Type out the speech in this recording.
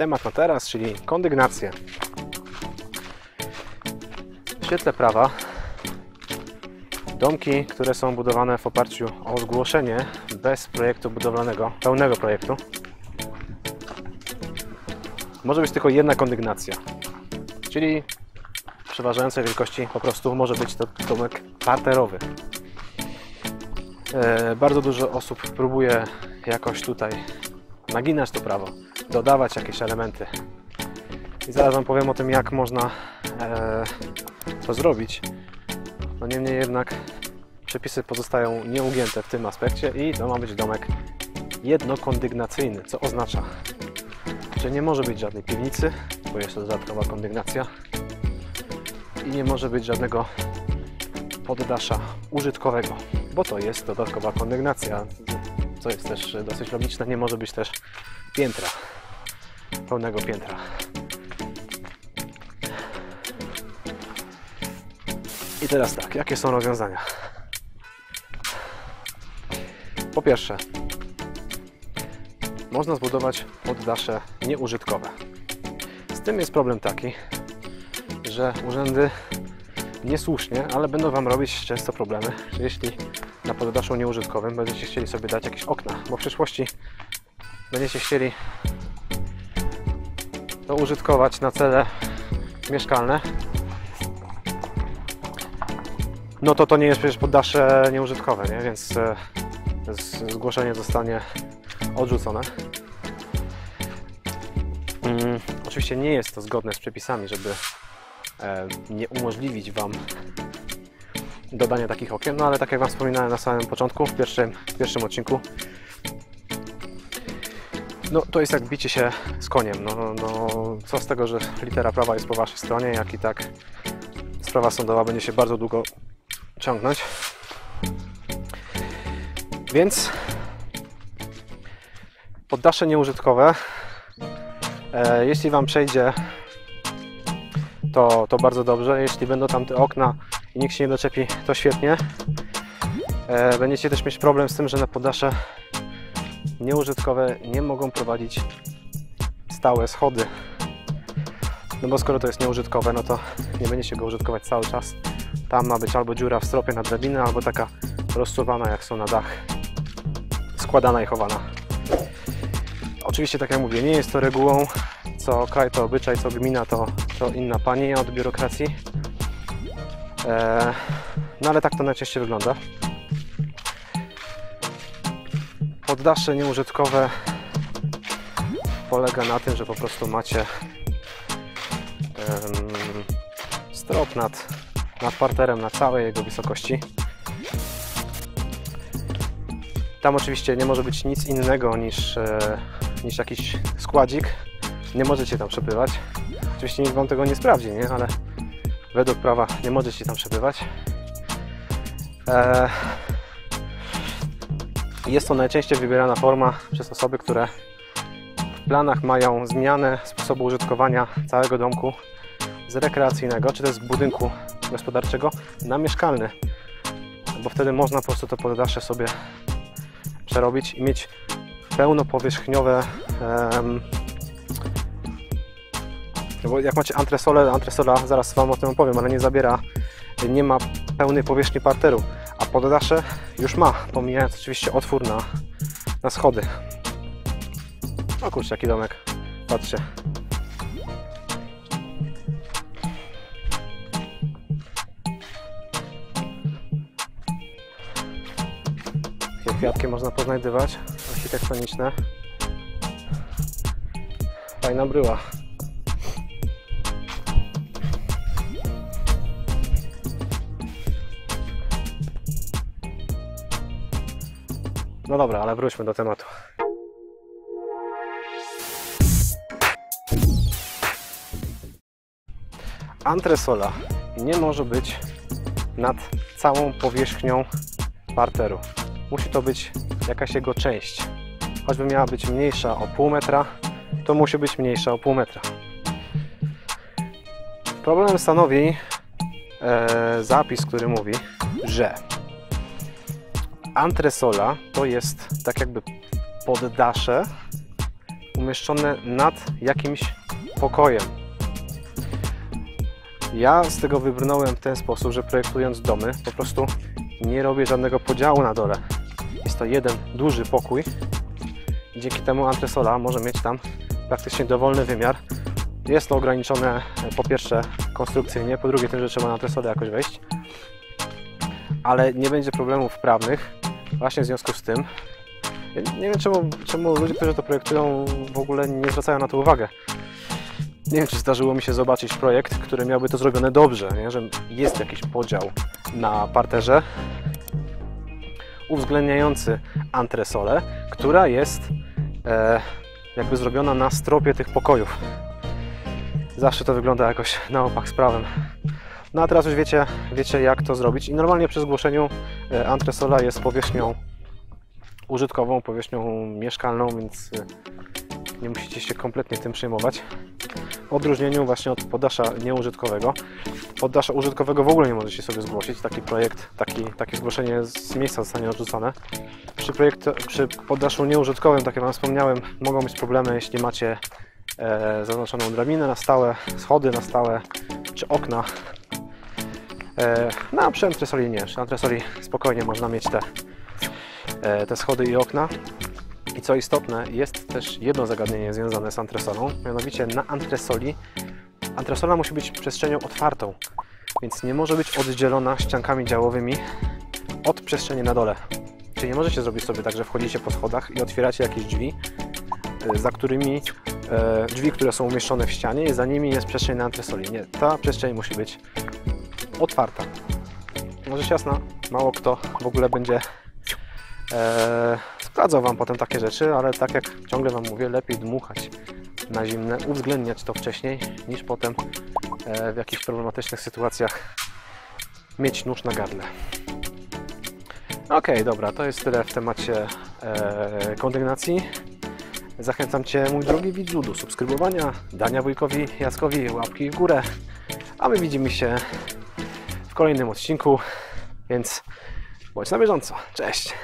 temat na teraz, czyli kondygnację. W świetle prawa domki, które są budowane w oparciu o zgłoszenie bez projektu budowlanego, pełnego projektu, może być tylko jedna kondygnacja, czyli w przeważającej wielkości po prostu może być to domek parterowy. Bardzo dużo osób próbuje jakoś tutaj naginać to prawo, dodawać jakieś elementy. I zaraz Wam powiem o tym, jak można to zrobić. No niemniej jednak przepisy pozostają nieugięte w tym aspekcie i to ma być domek jednokondygnacyjny, co oznacza, że nie może być żadnej piwnicy, bo jest to dodatkowa kondygnacja, i nie może być żadnego poddasza użytkowego, bo to jest dodatkowa kondygnacja, co jest też dosyć logiczne. Nie może być też piętra, pełnego piętra. I teraz tak, jakie są rozwiązania? Po pierwsze, można zbudować poddasze nieużytkowe. Z tym jest problem taki, że urzędy niesłusznie, ale będą Wam robić często problemy, że jeśli na poddaszu nieużytkowym będziecie chcieli sobie dać jakieś okna, bo w przyszłości będziecie chcieli to użytkować na cele mieszkalne, no to nie jest przecież poddasze nieużytkowe, nie? Więc zgłoszenie zostanie odrzucone. Oczywiście nie jest to zgodne z przepisami, żeby nie umożliwić Wam dodania takich okien, no ale tak jak Wam wspominałem na samym początku, w pierwszym odcinku, no to jest jak bicie się z koniem. No, co z tego, że litera prawa jest po Waszej stronie, jak i tak sprawa sądowa będzie się bardzo długo ciągnąć. Więc poddasze nieużytkowe, jeśli Wam przejdzie, to bardzo dobrze. Jeśli będą tam te okna i nikt się nie doczepi, to świetnie. Będziecie też mieć problem z tym, że na poddasze nieużytkowe nie mogą prowadzić stałe schody. No bo skoro to jest nieużytkowe, no to nie będziecie go użytkować cały czas. Tam ma być albo dziura w stropie na drabinę, albo taka rozsuwana, jak są na dach, składana i chowana. Oczywiście, tak jak mówię, nie jest to regułą. Co kraj to obyczaj, co gmina to inna pani od biurokracji. No ale tak to najczęściej wygląda. Poddasze nieużytkowe polega na tym, że po prostu macie strop nad parterem na całej jego wysokości. Tam oczywiście nie może być nic innego niż jakiś składzik. Nie możecie tam przebywać. Oczywiście nikt Wam tego nie sprawdzi, nie? Ale według prawa nie możecie tam przebywać. Jest to najczęściej wybierana forma przez osoby, które w planach mają zmianę sposobu użytkowania całego domku z rekreacyjnego, czy też z budynku gospodarczego na mieszkalny. Bo wtedy można po prostu to poddasze sobie przerobić i mieć pełnopowierzchniowe. Bo jak macie antresola, zaraz Wam o tym opowiem, ale nie ma pełnej powierzchni parteru, a poddasze już ma, pomijając oczywiście otwór na schody. O kurczę, jaki domek, patrzcie. Takie kwiatki można poznajdywać, architektoniczne. Fajna bryła. No dobra, ale wróćmy do tematu. Antresola nie może być nad całą powierzchnią parteru. Musi to być jakaś jego część. Choćby miała być mniejsza o pół metra, to musi być mniejsza o pół metra. Problem stanowi zapis, który mówi, że antresola to jest tak jakby poddasze umieszczone nad jakimś pokojem. Ja z tego wybrnąłem w ten sposób, że projektując domy, po prostu nie robię żadnego podziału na dole. Jest to jeden duży pokój i dzięki temu antresola może mieć tam praktycznie dowolny wymiar. Jest to ograniczone po pierwsze konstrukcyjnie, po drugie tym, że trzeba na antresolę jakoś wejść, ale nie będzie problemów prawnych właśnie w związku z tym. Ja nie wiem czemu ludzie, którzy to projektują, w ogóle nie zwracają na to uwagę. Nie wiem, czy zdarzyło mi się zobaczyć projekt, który miałby to zrobione dobrze, nie? Że jest jakiś podział na parterze uwzględniający antresolę, która jest jakby zrobiona na stropie tych pokojów. Zawsze to wygląda jakoś na opak z prawem. No a teraz już wiecie jak to zrobić i normalnie przy zgłoszeniu antresola jest powierzchnią użytkową, powierzchnią mieszkalną, więc nie musicie się kompletnie tym przejmować. W odróżnieniu właśnie od poddasza nieużytkowego. Poddasza użytkowego w ogóle nie możecie sobie zgłosić. Taki projekt, takie zgłoszenie z miejsca zostanie odrzucone. Przy poddaszu nieużytkowym, tak jak Wam wspomniałem, mogą być problemy, jeśli macie zaznaczoną drabinę na stałe, schody na stałe, czy okna. No a przy antresoli nie. Przy antresoli spokojnie można mieć te schody i okna. I co istotne, jest też jedno zagadnienie związane z antresolą, mianowicie na antresoli antresola musi być przestrzenią otwartą, więc nie może być oddzielona ściankami działowymi od przestrzeni na dole. Czyli nie możecie zrobić sobie tak, że wchodzicie po schodach i otwieracie jakieś drzwi, za którymi drzwi, które są umieszczone w ścianie i za nimi jest przestrzeń na antresoli. Nie, ta przestrzeń musi być otwarta. Rzecz jasna, mało kto w ogóle będzie sprawdzał Wam potem takie rzeczy, ale tak jak ciągle Wam mówię, lepiej dmuchać na zimne, uwzględniać to wcześniej, niż potem w jakichś problematycznych sytuacjach mieć nóż na gardle. Ok, dobra, to jest tyle w temacie kondygnacji. Zachęcam Cię, mój drogi widzu, do subskrybowania, dania wujkowi Jackowi łapki w górę, a my widzimy się w kolejnym odcinku, więc bądź na bieżąco. Cześć!